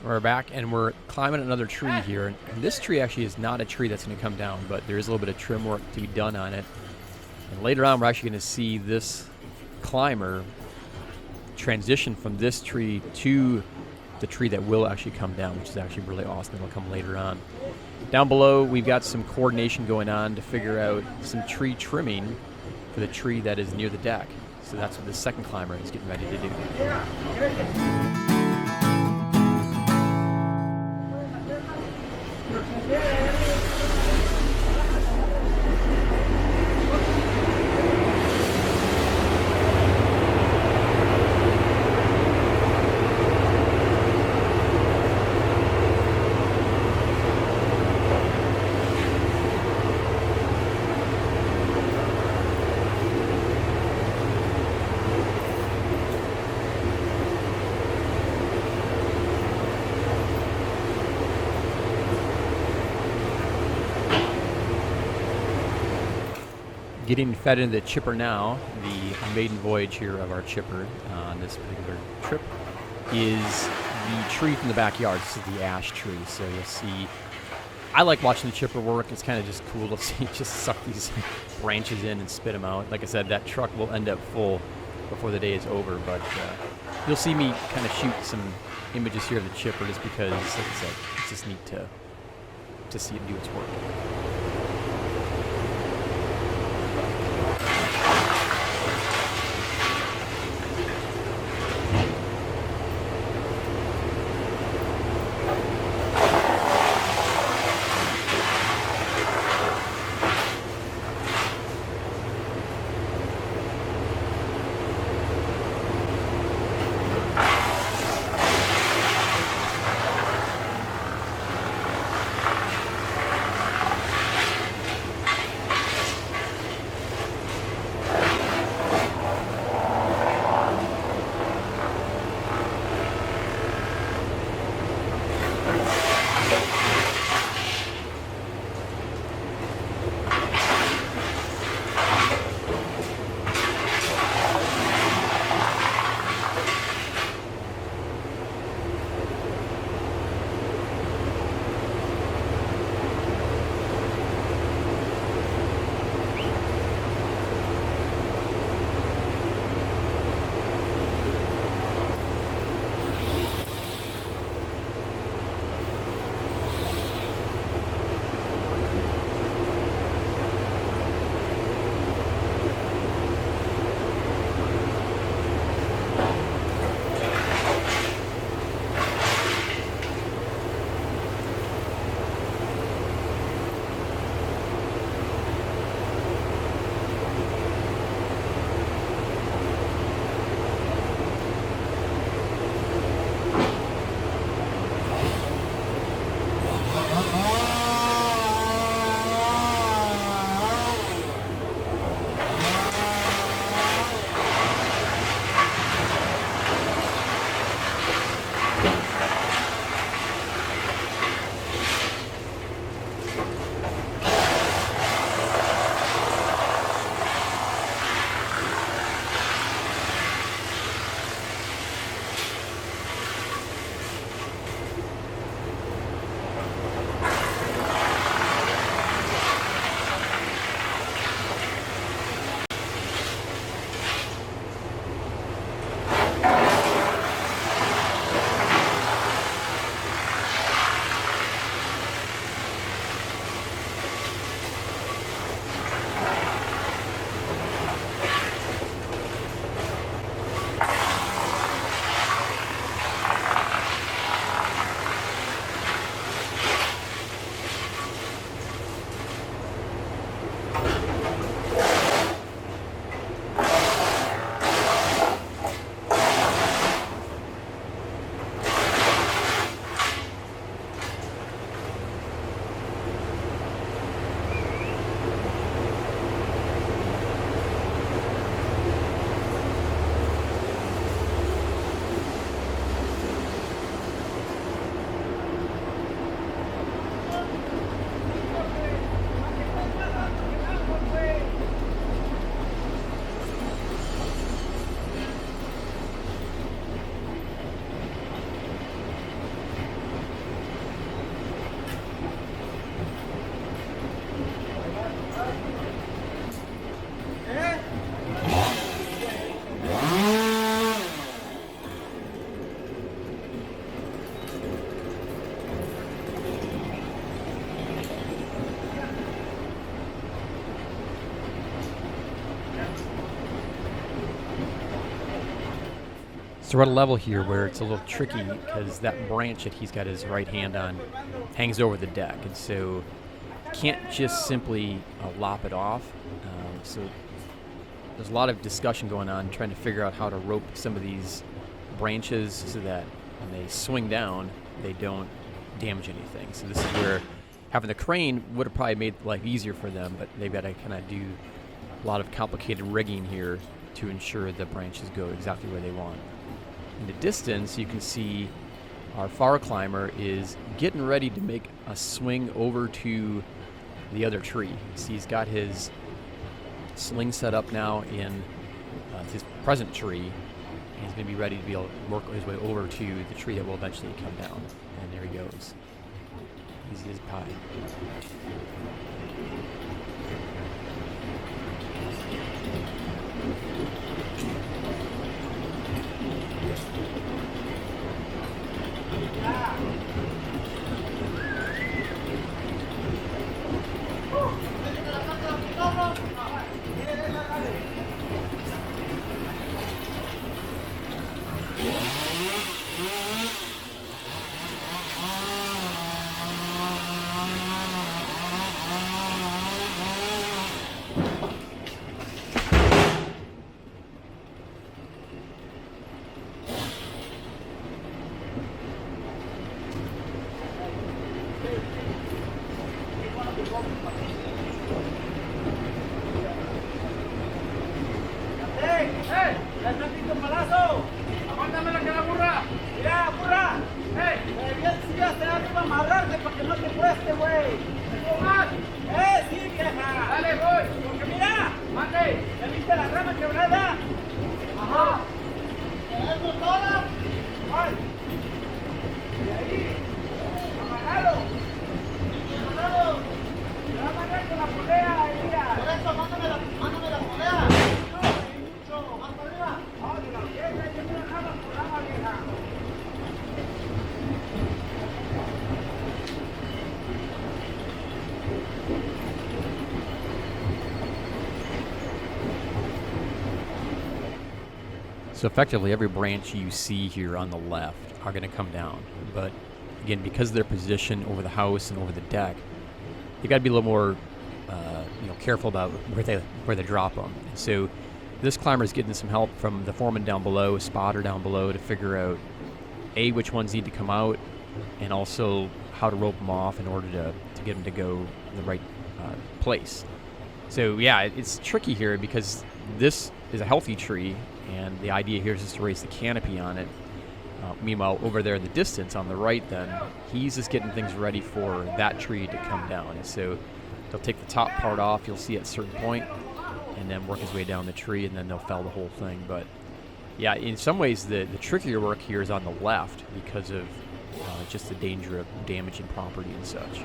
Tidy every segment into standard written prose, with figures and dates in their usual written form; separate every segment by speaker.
Speaker 1: We're back, and we're climbing another tree here. And this tree actually is not a tree that's going to come down, but there is a little bit of trim work to be done on it. And later on, we're actually going to see this climber transition from this tree to the tree that will actually come down, which is actually really awesome. It'll come later on. Down below, we've got some coordination going on to figure out some tree trimming for the tree that is near the deck. So that's what the second climber is getting ready to do. Getting fed into the chipper now. The maiden voyage here of our chipper on this particular trip is the tree from the backyard. This is the ash tree. So you'll see, I like watching the chipper work. It's kind of just cool to see just suck these branches in and spit them out. Like I said, that truck will end up full before the day is over, but you'll see me kind of shoot some images here of the chipper just because, like I said, it's just neat to see it do its work. So we're at a level here where it's a little tricky because that branch that he's got his right hand on hangs over the deck, and so can't just simply lop it off. So there's a lot of discussion going on trying to figure out how to rope some of these branches so that when they swing down, they don't damage anything. So this is where having the crane would have probably made life easier for them, but they've got to kind of do a lot of complicated rigging here to ensure the branches go exactly where they want. In the distance, you can see our far climber is getting ready to make a swing over to the other tree. See, he's got his sling set up now in his present tree, and he's going to be ready to be able to work his way over to the tree that will eventually come down. And there he goes. Easy as pie. So effectively, every branch you see here on the left are going to come down. But again, because of their position over the house and over the deck, you got to be a little more, careful about where they drop them. And so this climber is getting some help from the foreman down below, a spotter down below, to figure out which ones need to come out, and also how to rope them off in order to get them to go in the right place. So yeah, it's tricky here because this is a healthy tree, and the idea here is just to raise the canopy on it. Meanwhile, over there in the distance on the right, then, he's just getting things ready for that tree to come down. And so they'll take the top part off, you'll see at a certain point, and then work his way down the tree, and then they'll fell the whole thing. But yeah, in some ways, the trickier work here is on the left because of just the danger of damaging property and such.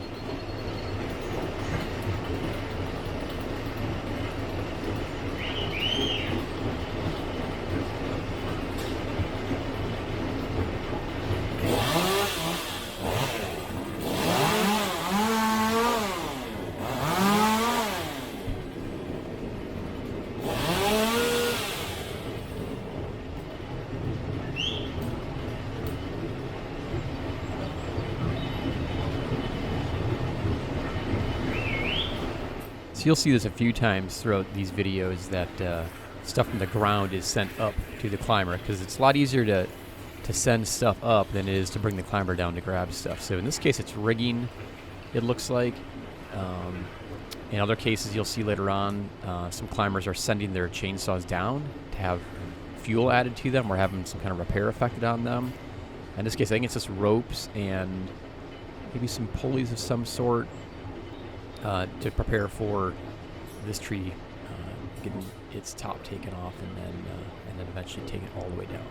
Speaker 1: You'll see this a few times throughout these videos that stuff from the ground is sent up to the climber, because it's a lot easier to send stuff up than it is to bring the climber down to grab stuff. So in this case, it's rigging, it looks like. In other cases, you'll see later on, some climbers are sending their chainsaws down to have fuel added to them or having some kind of repair affected on them. In this case, I think it's just ropes and maybe some pulleys of some sort to prepare for this tree getting its top taken off and then eventually take it all the way down.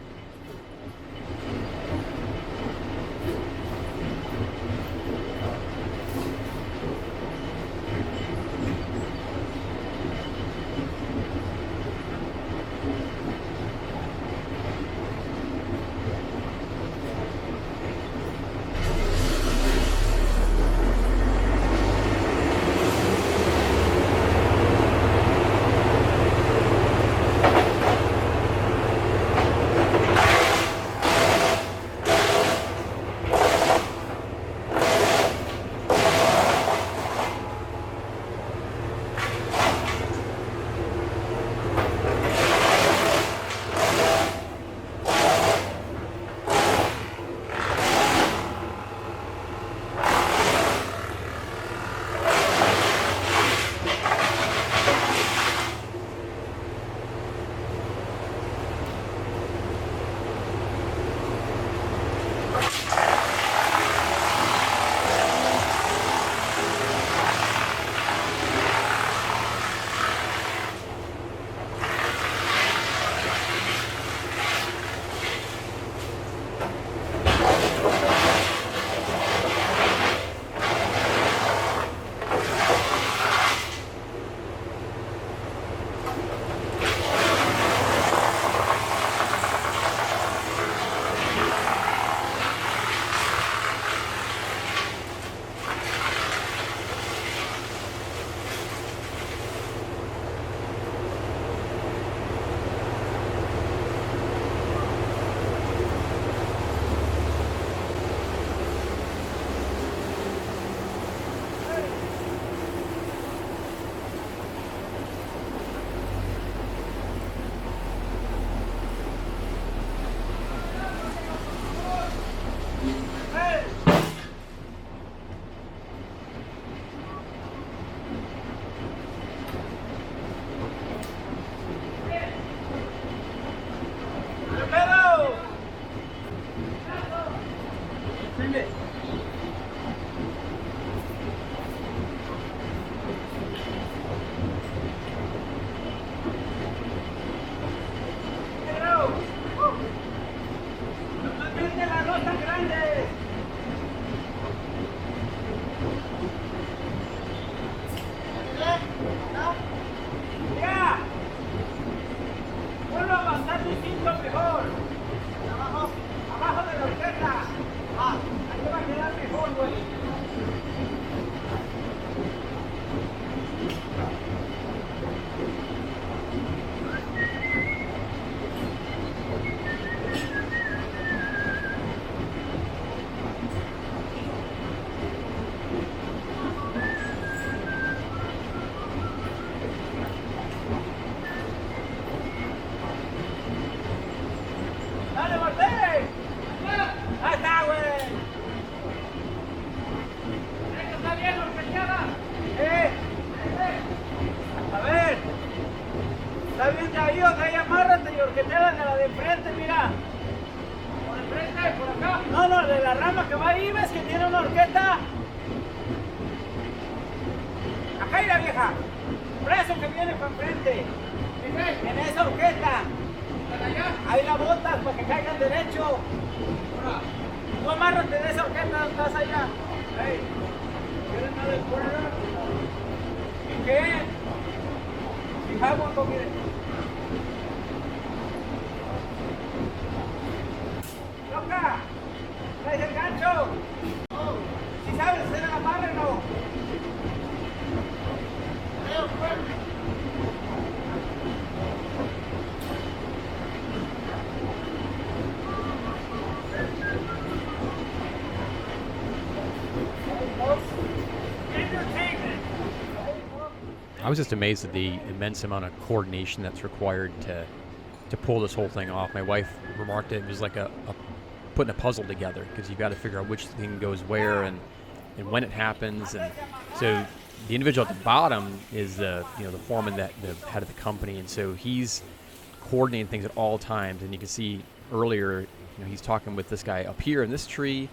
Speaker 1: I was just amazed at the immense amount of coordination that's required to pull this whole thing off. My wife remarked it was like a putting a puzzle together, because you've got to figure out which thing goes where and when it happens. And so the individual at the bottom is the foreman, that the head of the company, and so he's coordinating things at all times. And you can see earlier, he's talking with this guy up here in this tree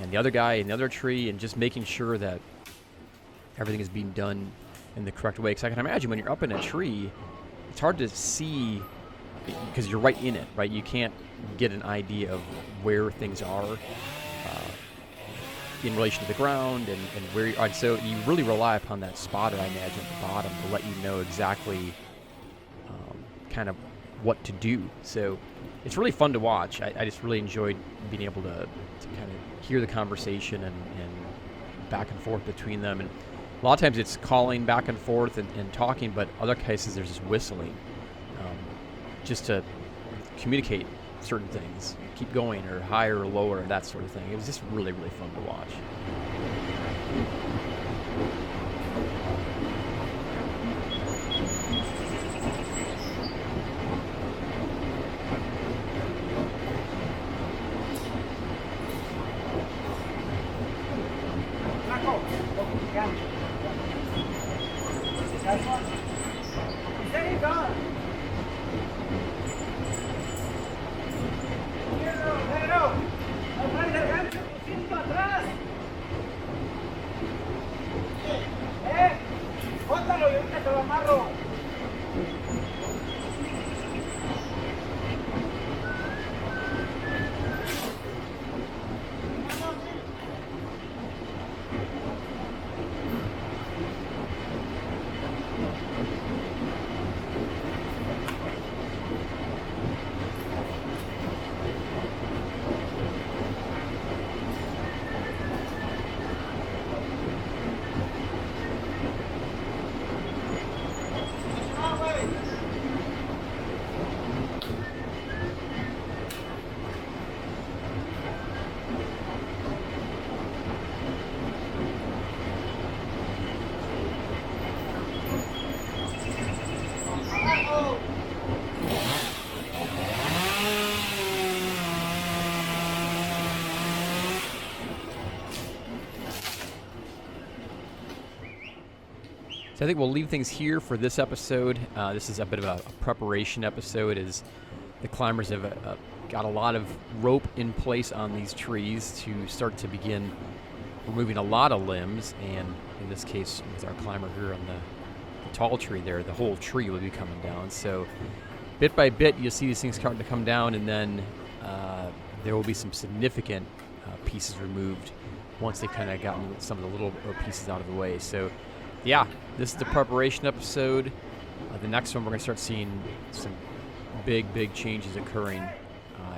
Speaker 1: and the other guy in the other tree, and just making sure that everything is being done in the correct way. Because I can imagine when you're up in a tree, it's hard to see because you're right in it, right? You can't get an idea of where things are in relation to the ground and where you are. And so you really rely upon that spotter, I imagine, at the bottom to let you know exactly kind of what to do. So it's really fun to watch. I just really enjoyed being able to kind of hear the conversation and back and forth between them. And a lot of times it's calling back and forth and talking, but other cases there's just whistling, just to communicate certain things, keep going, or higher or lower, that sort of thing. It was just really, really fun to watch. So I think we'll leave things here for this episode. This is a bit of a preparation episode, as the climbers have got a lot of rope in place on these trees to start to begin removing a lot of limbs, and in this case with our climber here on the tall tree there, the whole tree will be coming down. So bit by bit you'll see these things starting to come down, and then there will be some significant pieces removed once they kind of gotten some of the little pieces out of the way. So yeah, this is the preparation episode. The next one we're going to start seeing some big changes occurring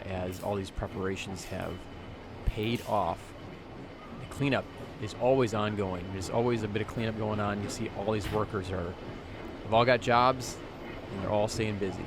Speaker 1: as all these preparations have paid off. The cleanup is always ongoing. There's always a bit of cleanup going on. You see all these workers have all got jobs, and they're all staying busy.